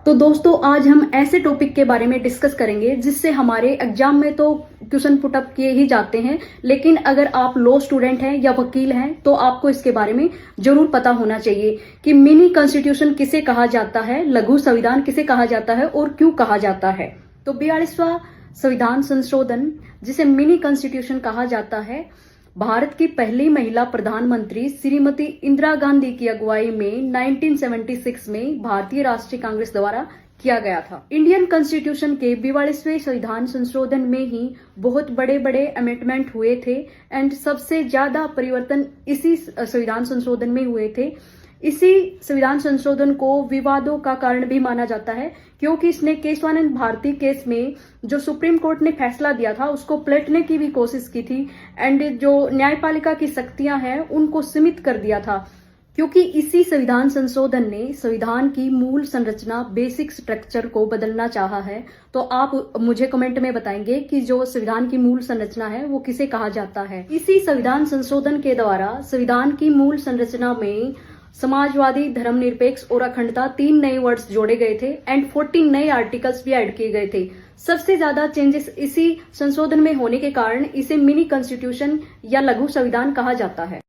तो दोस्तों आज हम ऐसे टॉपिक के बारे में डिस्कस करेंगे जिससे हमारे एग्जाम में तो क्वेश्चन पुट अप किए ही जाते हैं, लेकिन अगर आप लॉ स्टूडेंट हैं या वकील हैं तो आपको इसके बारे में जरूर पता होना चाहिए कि मिनी कॉन्स्टिट्यूशन किसे कहा जाता है, लघु संविधान किसे कहा जाता है और क्यों कहा जाता है। तो 42वां संविधान संशोधन जिसे मिनी कॉन्स्टिट्यूशन कहा जाता है, भारत की पहली महिला प्रधानमंत्री श्रीमती इंदिरा गांधी की अगुवाई में 1976 में भारतीय राष्ट्रीय कांग्रेस द्वारा किया गया था। इंडियन कॉन्स्टिट्यूशन के 42वें संविधान संशोधन में ही बहुत बड़े बड़े अमेंडमेंट हुए थे एंड सबसे ज्यादा परिवर्तन इसी संविधान संशोधन में हुए थे। इसी संविधान संशोधन को विवादों का कारण भी माना जाता है क्योंकि इसने केशवानंद भारती केस में जो सुप्रीम कोर्ट ने फैसला दिया था उसको पलटने की भी कोशिश की थी एंड जो न्यायपालिका की शक्तियां हैं उनको सीमित कर दिया था, क्योंकि इसी संविधान संशोधन ने संविधान की मूल संरचना बेसिक स्ट्रक्चर को बदलना चाहा है। तो आप मुझे कमेंट में बताएंगे कि जो संविधान की मूल संरचना है वो किसे कहा जाता है। इसी संविधान संशोधन के द्वारा संविधान की मूल संरचना में समाजवादी, धर्मनिरपेक्ष और अखंडता 3 नए वर्ड्स जोड़े गए थे एंड 14 नए आर्टिकल्स भी ऐड किए गए थे। सबसे ज्यादा चेंजेस इसी संशोधन में होने के कारण इसे मिनी कॉन्स्टिट्यूशन या लघु संविधान कहा जाता है।